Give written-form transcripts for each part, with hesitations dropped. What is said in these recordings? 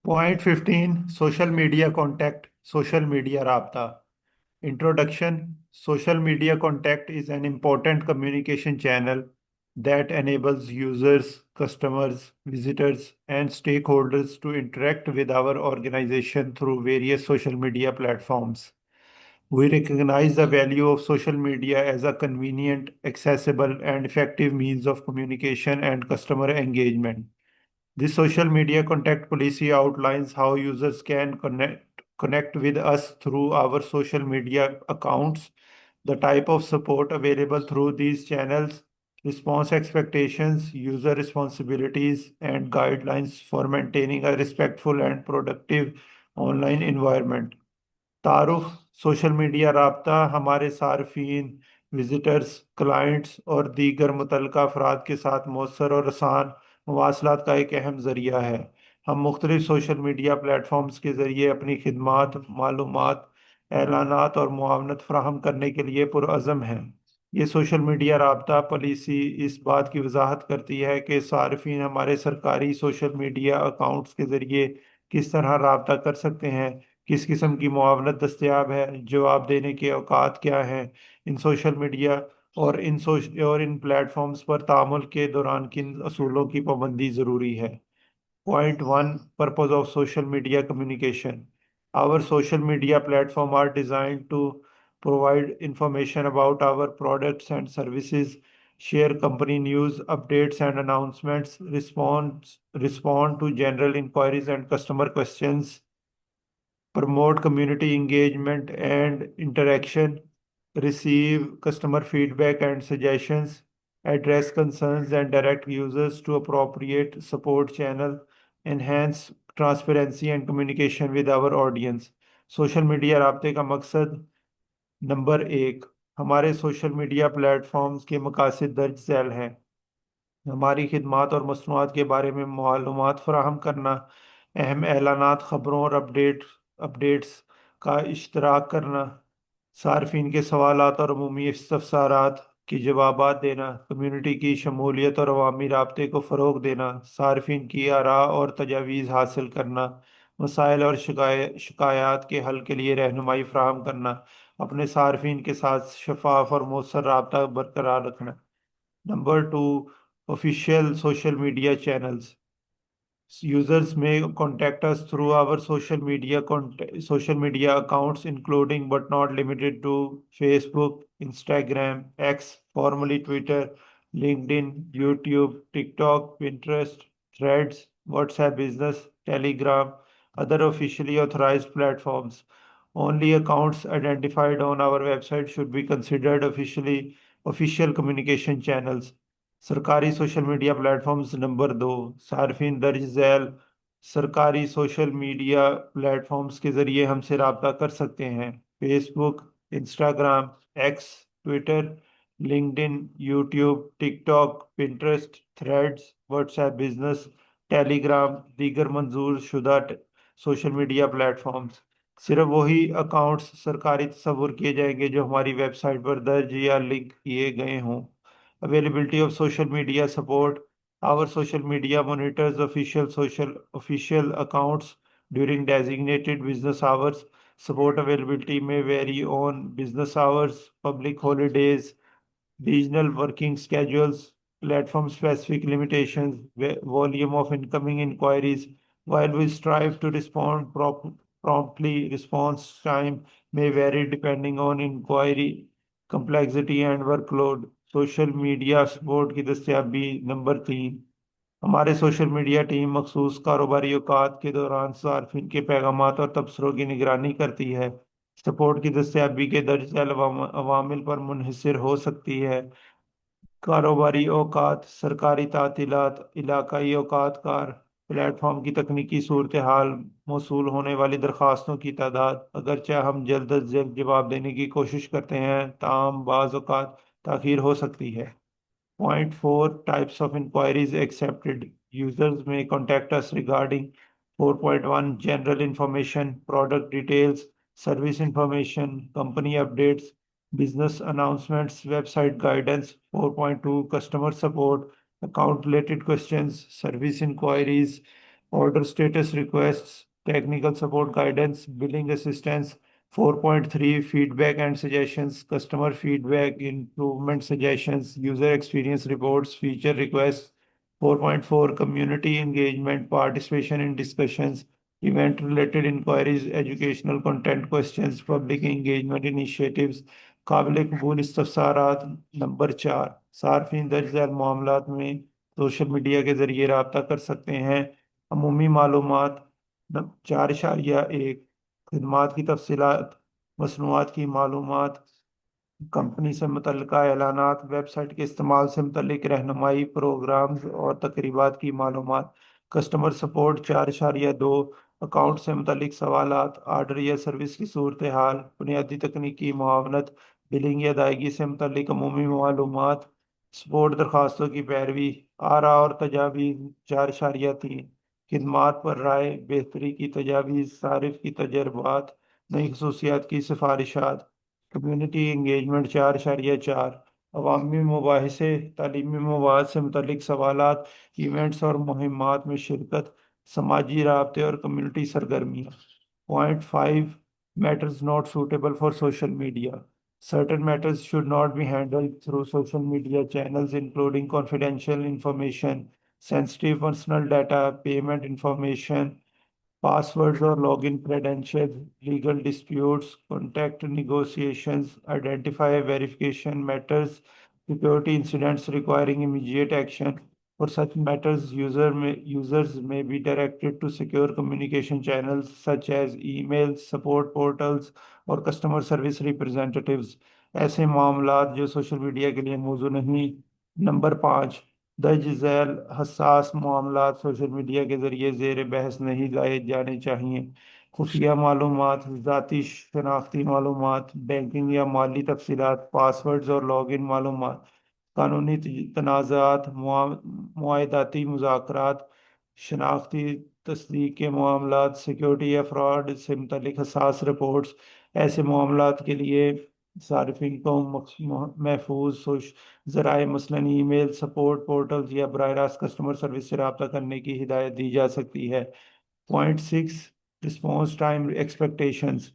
Point 15 Social media contact, social media rabta. Introduction. Social media contact is an important communication channel that enables users, customers, visitors, and stakeholders to interact with our organization through various social media platforms. We recognize the value of social media as a convenient, accessible, and effective means of communication and customer engagement. This social media contact policy outlines how users can connect with us through our social media accounts, the type of support available through these channels, response expectations, user responsibilities, and guidelines for maintaining a respectful and productive online environment. तारुफ social media राब्ता हमारे सार्फिन, visitors, clients और दीगर मुतलका अफराद के साथ मौसर और आसान मवासलात का एक अहम जरिया है। हम मुख्तलिफ सोशल मीडिया प्लेटफॉर्म्स के जरिए अपनी खिदमात, मालूमात, एलानात और मुआवनत फराहम करने के लिए पुरअज़म हैं। ये सोशल मीडिया राब्ता पॉलिसी इस बात की वजाहत करती है कि सार्फिन हमारे सरकारी सोशल मीडिया अकाउंट्स के जरिए किस तरह रबता कर सकते हैं, किस किस्म की मुआवनत दस्तयाब है, जवाब देने के औकात क्या हैं, इन सोशल मीडिया और इन प्लेटफॉर्म्स पर तामुल के दौरान किन असूलों की पाबंदी ज़रूरी है। Point 1 Purpose of social media communication. Our social media platform are designed to provide information about our products and services, share company news, updates and announcements, respond to general inquiries and customer questions, promote community engagement and interaction, receive customer feedback and suggestions, address concerns and direct users to appropriate support channel, enhance transparency and communication with our audience. Social media राब्ते का मकसद number एक, हमारे social media platforms के मकासद दर्ज झैल हैं। हमारी खिदमात और मसनूआत के बारे में मालूमात फराहम करना, अहम एलानात, खबरों और अपडेट्स का इश्तराक करना, सार्फिन के सवालात और अमूमी इस्तफसारात की जवाबात देना, कम्युनिटी की शमूलियत और अवामी राब्ते को फ़रोग देना, सार्फिन की आरा और तजावीज़ हासिल करना, मसाइल और शिकायत के हल के लिए रहनुमाई फराहम करना, अपने सार्फिन के साथ शफाफ और मौसर राब्ता बरकरार रखना। Number two, official social media channels. Users may contact us through our social media accounts, including but not limited to Facebook, Instagram, X, formerly Twitter, LinkedIn, YouTube, TikTok, Pinterest, Threads, WhatsApp Business, Telegram, other officially authorized platforms. Only accounts identified on our website should be considered official communication channels. सरकारी social media platforms number दो, सार्फिन दर्ज झैल सरकारी social media platforms के जरिए हमसे रब्ता कर सकते हैं। Facebook, Instagram, x, Twitter, LinkedIn, YouTube, TikTok, Pinterest, threads, WhatsApp business, Telegram, दीगर मंजूर शुदा सोशल मीडिया प्लेटफॉर्म्स। सिर्फ वही अकाउंट्स सरकारी तस्वुर किए जाएंगे जो हमारी वेबसाइट पर दर्ज या लिंक किए गए हों। Availability of social media support. Our social media monitors official accounts during designated business hours. Support availability may vary on business hours, public holidays, regional working schedules, platform specific limitations, volume of incoming inquiries. While we strive to respond promptly, response time may vary depending on inquiry complexity and workload. Social media support की दस्तयाबी number तीन, हमारे social media team मखसूस कारोबारी औकात के दौरान सार्फिन के पैगामात और तबसरों की निगरानी करती है। सपोर्ट की दस्तयाबी के दर्ज झैल अवामिल पर मुनहसर हो सकती है। कारोबारी औकात, सरकारी तातीलात, इलाकाई औकात कार, प्लेटफॉर्म की तकनीकी सूरत हाल, मौसूल होने वाली दरखास्तों की तादाद। अगरचे हम जल्द अज जल्द जवाब देने की कोशिश करते हैं, ताहम बाज़ औक़ात ताख़ीर हो सकती है। Point 4 Types of inquiries accepted. Users may contact us regarding 4.1 General information, product details, service information, company updates, business announcements, website guidance. 4.2 Customer support, account related questions, service inquiries, order status requests, technical support guidance, billing assistance. 4.3 feedback and suggestions, customer feedback, improvement suggestions, user experience reports, feature requests. 4.4 community engagement, participation in discussions, event related inquiries, educational content questions, public engagement initiatives. काबिल कबूल इस्तफसारात। Number 4, सार्फिन दर्ज झैल मामलात में social media के जरिए रब्ता कर सकते हैं। अमूमी मालूमात। 4.1, खदमात की तफसीलात, मसनूआत की मालूमात, कंपनी से मुतल्लिका ऐलानात, वेबसाइट के इस्तेमाल से मुतल्लिक रहनुमाई, प्रोग्राम्स और तकरीबात की मालूमात। Customer support. 4.2, अकाउंट से मुतल्लिक सवालात, आर्डर या सर्विस की सूरत हाल, बुनियादी तकनीकी मुआवनत, बिलिंग या अदायगी से मुतल्लिक अमूमी मालूमात, सपोर्ट दरखास्तों की पैरवी, आरा और तजावीज़। 4.3, खिदमात पर राय, बेहतरी की तजावीज़, सारिफ की तजर्बात, नई खसूसियात की सिफारिशात। Community engagement. 4.4, अवामी मुबाहिसे, तालीमी मवाद से मुतल्लिक सवालात, इवेंट्स और मुहिमात में शिरकत, समाजी राबते और कम्युनिटी सरगर्मियाँ। 0.5, matters not suitable for social media, certain matters should not be handled through social media channels, including confidential information, sensitive personal data, payment information, passwords or login credentials, legal disputes, contract negotiations, identify verification matters, security incidents requiring immediate action. For such matters, users may be directed to secure communication channels such as emails, support portals, और customer service representatives. ऐसे मामलात जो social media के लिए मौजू नहीं। Number 5, दर्ज झैल हसास मामलात सोशल मीडिया के जरिए जेर बहस नहीं लाए जाने चाहिए। खुफिया मालूमात, ज़ाती शनाख्ती मालूमात, बैंकिंग या माली तफसीलात, पासवर्ड्स और लॉगिन मालूमात, कानूनी तनाज़ात, मुआहदाती मुज़ाकरात, शनाख्ती तस्दीक के मामलात, सिक्योरिटी या फ्रॉड से मुतल्लिक हसास रिपोर्ट्स। ऐसे मामलात के लिए सार्फिन को महफूज जराए मसलन ईमेल, सपोर्ट पोर्टल्स या बराह रास्त कस्टमर सर्विस से रब्ता करने की हिदायत दी जा सकती है। 0.6, response time expectations.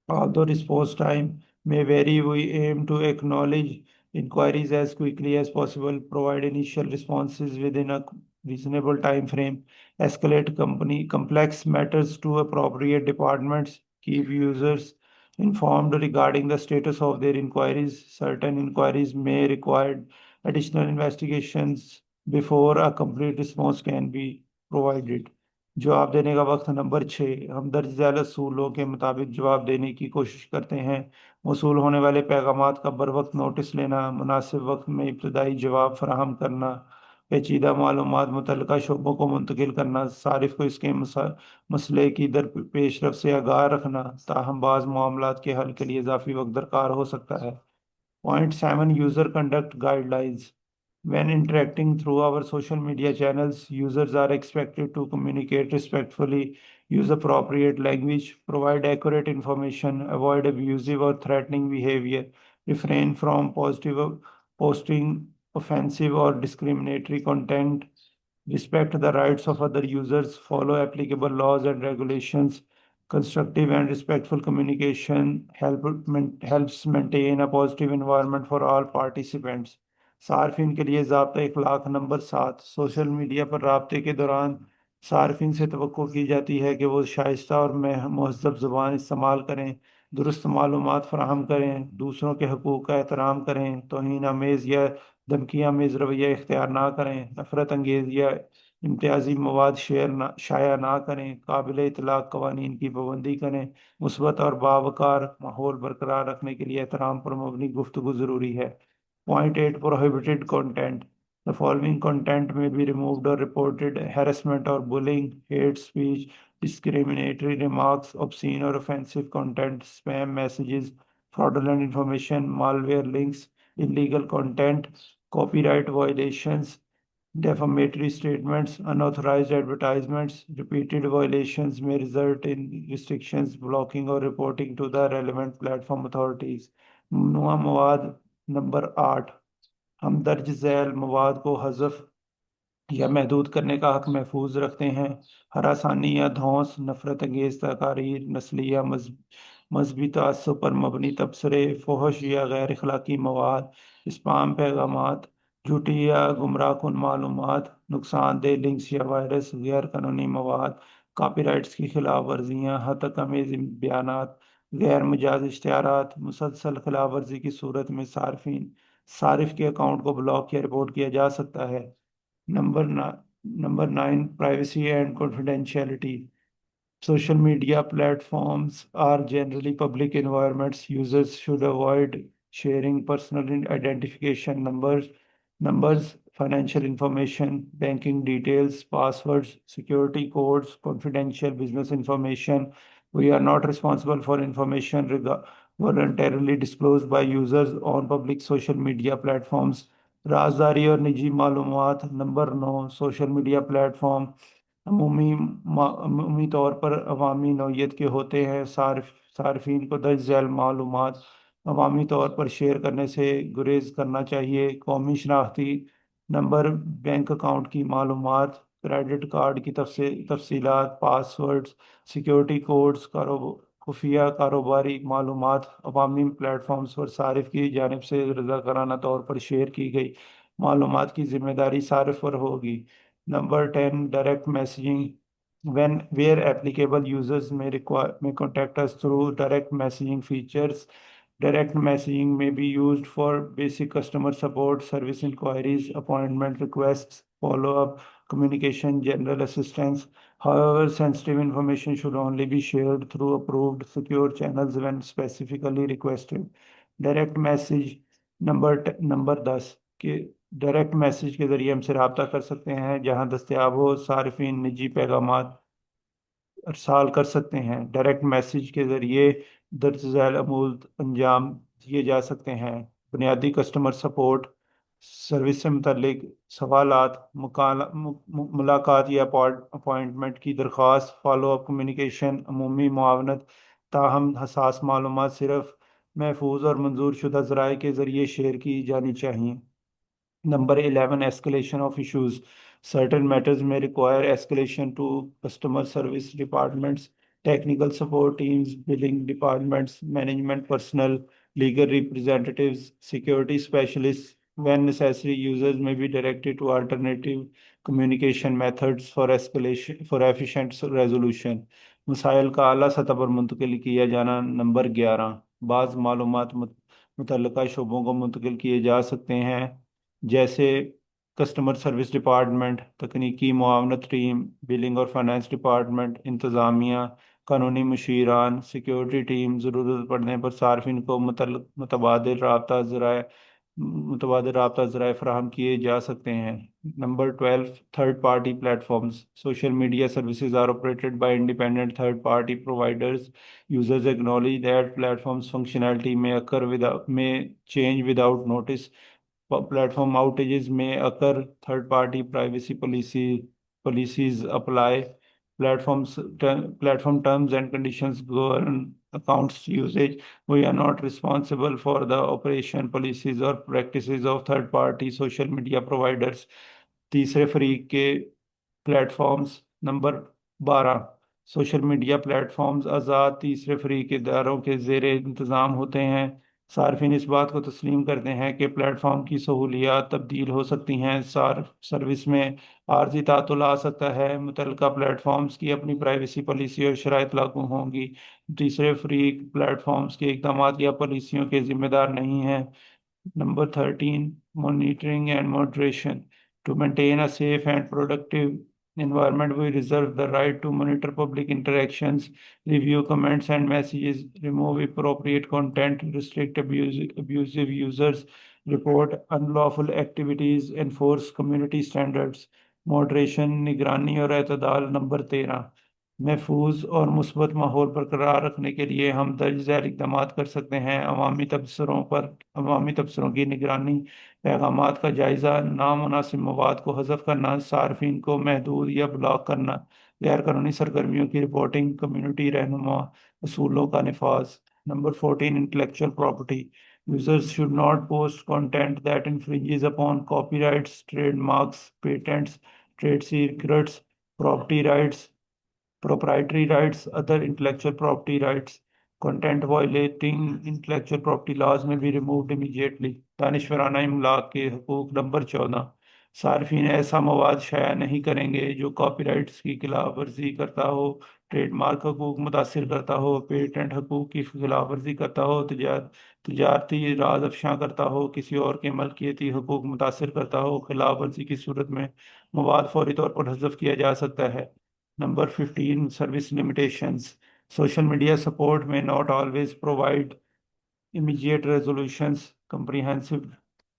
Although response time may vary, we aim to acknowledge inquiries as quickly as possible, provide initial responses within a reasonable time frame, escalate company complex matters to appropriate departments, keep users informed regarding the status of their inquiries. Certain inquiries may require additional investigations before a complete response can be provided. जवाब देने का वक्त। Number 6, हम दर्ज झैल असूलों के मुताबिक जवाब देने की कोशिश करते हैं। मौसूल होने वाले पैगामात का बर वक्त नोटिस लेना, मुनासिब वक्त में इब्तदाई जवाब फराहम करना, पेचीदा मालूमात मुतल्लिका शोबों को मुंतकिल करना, सारिफ को इसके मसले की पेशरफ से आगाह रखना, ताहम बाज़ मामलात के हल के लिए इजाफी वक्त दरकार हो सकता है। 0.7, user conduct guidelines. When interacting through our social media channels, users are expected to communicate respectfully, use appropriate language, provide accurate information, avoid abusive or threatening behavior, refrain from posting offensive or discriminatory content, respect the rights of other users, follow applicable laws and regulations. Constructive and respectful communication helps maintain a positive environment for all participants. सार्फिन के लिए ज़ाब्ता इखलाक। Number 7, social media पर राब्ते के दौरान सार्फिन से तवक्को की जाती है कि वो शाइस्ता और महज़ब ज़ुबान इस्तेमाल करें, दुरुस्त मालूमात फराहम करें, दूसरों के हकूक़ का एहतराम करें, तौहीन आमेज़ या धमकी आमेज़ रवैया इख्तियार ना करें, नफरत अंगेज़ या इम्तियाजी मवाद शाया ना करें, काबिल इतलाक़ कवानीन की पाबंदी करें, मुस्बत और बावकार माहौल बरकरार रखने के लिए एहतराम पर मबनी गुफ्तगू ज़रूरी है। 0.8, prohibited content. The following content may be removed or reported: harassment or bullying, hate speech, discriminatory remarks, obscene or offensive content, spam messages, fraudulent information, malware links, illegal content, copyright violations, defamatory statements, unauthorized advertisements. Repeated violations may result in restrictions, blocking, or reporting to the relevant platform authorities. ममनुआ मवाद। Number 8, हम दर्ज झैल मवाद को हज़फ या महदूद करने का हक महफूज रखते हैं। हरासानी या धौंस, नफरत अंगेज तकारीर, नस्ली या मजहबी तअस्सुब पर मबनी तबसरे, फहश या गैर अखलाकी मवाद, स्पाम पैगामात, झूठी या गुमराह कुन मालूमात, नुकसानदेह लिंक्स या वायरस, गैर कानूनी मवाद, कॉपीराइट्स की खिलाफ वर्जियाँ, हतक अमेज बयानात, गैर मुजाज इश्तिहारात, मुसलसल खिलाफ वर्जी की सूरत में सारिफ के अकाउंट को ब्लॉक या रिपोर्ट किया जा सकता है। नंबर ना, number 9, privacy and confidentiality. Social media platforms are generally public environments. Users should avoid sharing personal identification numbers, financial information, banking details, passwords, security codes, confidential business information. We are not responsible for information voluntarily disclosed by users on public social media platforms. राजदारी और निजी मालूमात। Number 9, social media platform अमूमी तौर पर अवामी नौइयत के होते हैं। सार्फिन को दर्ज झैल मालूमात अवामी तौर पर शेयर करने से गुरेज करना चाहिए। कौमी शनाख्ती नंबर, बैंक अकाउंट की मालूमात, क्रेडिट कार्ड की तफसीलात, पासवर्ड्स, सिक्योरिटी कोड्स, खुफिया कारोबारी मालूमात अवामी प्लेटफॉर्म्स पर सारिफ की जानिब से रजाकाराना तौर पर शेयर की गई मालूमात की जिम्मेदारी सारिफ पर होगी। Number 10, direct messaging. Where applicable, users may contact us through direct messaging features. Direct messaging may be used for basic customer support, service inquiries, appointment requests, follow-up communication, general assistance. However, sensitive information should only be shared through approved secure channels when specifically requested. Direct message number 10 के direct message के जरिए हमसे रब्ता कर सकते हैं जहां दस्तयाब हो। सार्फिन निजी पैगामात अरसाल कर सकते हैं। डायरेक्ट मैसेज के जरिए दर्ज झैल अमूल अंजाम दिए जा सकते हैं। बुनियादी कस्टमर सपोर्ट, सर्विस से मुतल्लिक सवालात, मुलाकात या अपॉइंटमेंट की दरख्वास्त, फॉलो अप कम्युनिकेशन, अमूमी मुआवनत। ताहम हसास मालूमात सिर्फ महफूज और मंजूर शुदा ज़राए के ज़रिए शेयर की जानी चाहिए। Number 11, escalation of issues. Certain matters may require escalation to customer service departments, technical support teams, billing departments, management personnel, legal representatives, security specialists. When necessary, users may be directed to alternative communication methods for escalation for efficient resolution. मसाइल का आला सतह पर मुंतकिल किया जाना। Number 11, बाज़ मालूमात मुतल्लिका शोबों को मुंतकिल किए जा सकते हैं, जैसे कस्टमर सर्विस डिपार्टमेंट, तकनीकी मुआवनत टीम, बिलिंग और फाइनेंस डिपार्टमेंट, इंतज़ामिया, कानूनी मुशीरान, सिक्योरिटी टीम। ज़रूरत पड़ने पर सार्फिन को मुतबादिल रब्ता ज़राए फराहम किए जा सकते हैं। Number 12, third party platforms. Social media services are operated by independent third party providers. Users acknowledge that platforms functionality में change without notice. Platform outages may occur. Third party privacy policies apply. Platform terms and conditions govern accounts usage. We are not responsible for the operation, policies or practices of third party social media providers. तीसरे फरीक के platforms. Number 12, social media platforms आज़ाद तीसरे फरीक इदारों के ज़ेर इंतज़ाम होते हैं। सार्फिन इस बात को तस्लीम करते हैं कि प्लेटफॉर्म की सहूलियात तब्दील हो सकती हैं, सर्विस में आर्जी तातुल आ सकता है, मुतल्लिका प्लेटफॉर्म्स की अपनी प्राइवेसी पॉलिसी और शराइत लागू होंगी। तीसरे फरीक प्लेटफॉर्म्स के इकदाम या पॉलिसियों के जिम्मेदार नहीं हैं। Number 13, monitoring and moderation. To maintain a safe and productive environment, we reserve the right to monitor public interactions, review comments and messages, remove appropriate content, restrict abusive users, report unlawful activities, enforce community standards. Moderation, निगरानी और एतदाल। Number 13, महफूज और मुस्बत माहौल बरकरार रखने के लिए हम दर्ज झैल इक़दाम कर सकते हैं। अवामी तबसरों की निगरानी, पैगामात का जायज़ा, नामुनासिब मवाद को हज़फ करना, सार्फिन को महदूद या ब्लॉक करना, गैर कानूनी सरगर्मियों की रिपोर्टिंग, कम्युनिटी रहनुमा असूलों का नफाज। Number 14, intellectual property. Users should not post content that infringes upon copyrights, trademarks, patents, trade secrets, property rights, proprietary rights, other intellectual property rights. Content violating intellectual property laws may be removed immediately. दानिशवराना इमलाक के हकूक। Number 14, सार्फिन ऐसा मवाद शाया नहीं करेंगे जो copyrights की खिलाफ वर्जी करता हो, ट्रेडमार्क हकूक मुतासिर करता हो, पेटेंट हकूक की खिलाफ वर्जी करता हो, तजारती राज अफशा करता हो, किसी और के मलकियती हकूक मुतासिर करता हो। खिलाफ वर्जी की सूरत में मवाद फौरी तौर पर हज़फ किया जा सकता है। Number 15, service limitations. Social media support may not always provide immediate resolutions, comprehensive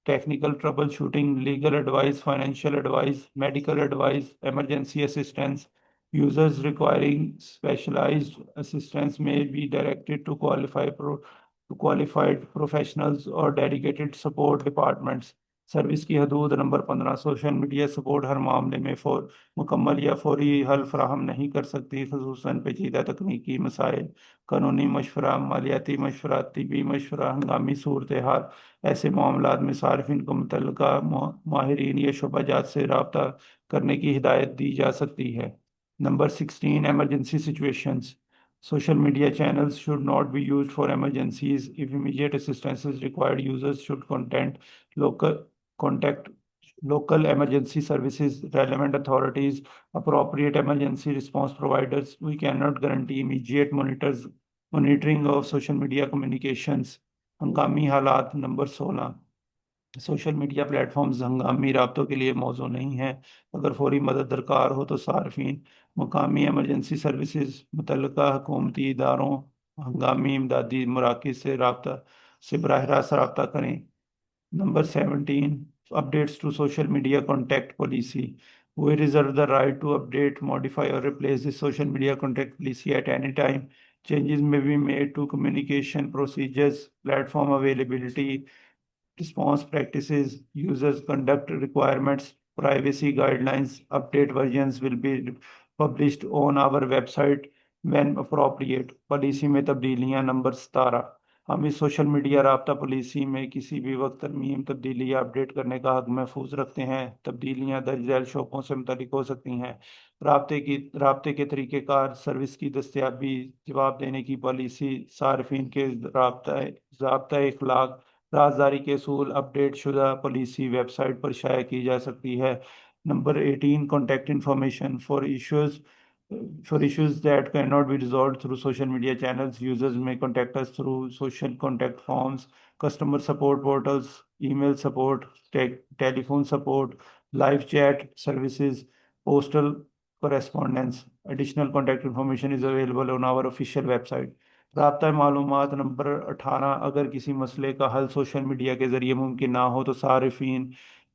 technical troubleshooting, legal advice, financial advice, medical advice, emergency assistance. Users requiring specialized assistance may be directed to qualified professionals or dedicated support departments. Service की हदूद। Number 15, social media support हर मामले में मुकम्मल या फौरी हल फराहम नहीं कर सकती, खसूसन पेचीदा तकनीकी मसाइल, कानूनी मशवरा, मालियाती मशवरा, तिबी मशवरा, हंगामी सूरत हाल। ऐसे मामलात में सार्फिन को मुतल्लिका माहिरीन या शुबजात से रब्ता करने की हिदायत दी जा सकती है। Number 16, emergency situations. Social media channels should not be used for emergencies. If immediate assistance is required, users should local contact local emergency services, relevant authorities, appropriate emergency response providers. We cannot guarantee immediate monitoring of social media communications. हंगामी हालात। Number 16, social media platforms हंगामी राब्तों के लिए मौजू नहीं है। अगर फौरी मदद दरकार हो तो सार्फिन मुकामी एमरजेंसी सर्विसेज, मुतल्लिका हुकूमती इदारों, हंगामी इमदादी मराकज़ से रब्ता से बराह रास्त रब्ता करें। Number 17, updates to social media contact policy. We reserve the right to update, modify, or replace the social media contact policy at any time. Changes may be made to communication procedures, platform availability, response practices, users conduct requirements, privacy guidelines. Update versions will be published on our website when appropriate. Policy में तब्दीलियां। Number 17, हम इस social media राब्ता policy में किसी भी वक्त तरमीम, तब्दीली या अपडेट करने का हक महफूज रखते हैं। तब्दीलियां दर्ज झैल शौकों से मुतल्लिक हो सकती हैं। राब्ते के तरीक़ेकार, सर्विस की दस्तयाबी, जवाब देने की पॉलिसी, सार्फिन के ज़ाब्ता इखलाक, राजदारी के असूल। अपडेट शुदा पॉलिसी वेबसाइट पर शाया की जा सकती है। Number 18, contact information for issues that cannot be resolved through social media channels. Users may contact us through social contact forms, customer support portals, email support, telephone support, live chat services, postal correspondence. Additional contact information is available on our official website. राब्ता मालूमात। Number 18, अगर किसी मसले का हल social media के ज़रिए मुमकिन ना हो तो सारिफिन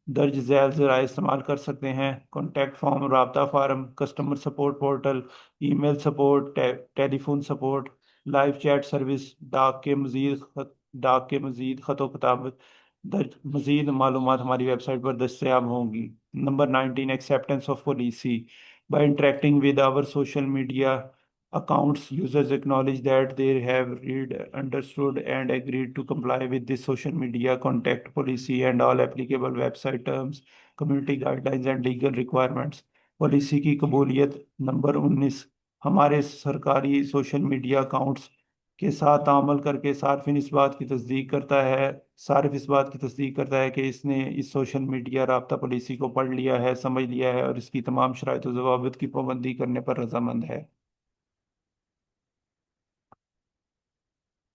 दर्ज झैल ज़राए इस्तेमाल कर सकते हैं। कॉन्टैक्ट फॉर्म, राब्ता form, customer support portal, email support, telephone support, live chat service, डाक के मज़ीद ख़त किताब दर्ज। मज़ीद मालूमात हमारी वेबसाइट पर दस्तयाब होंगी। Number 19, acceptance of policy. By interacting with our social media accounts, users acknowledge that they have read, understood, and agreed to comply with this social media contact policy and all applicable website terms, community guidelines, and legal requirements. Policy की कबूलियत। Number 19, हमारे सरकारी social media accounts के साथ तामल करके सार्फ इस बात की तस्दीक करता है कि इसने इस सोशल मीडिया राब्ता पॉलिसी को पढ़ लिया है, समझ लिया है और इसकी तमाम शराइत व ज़वाबित की पाबंदी करने पर रजामंद है।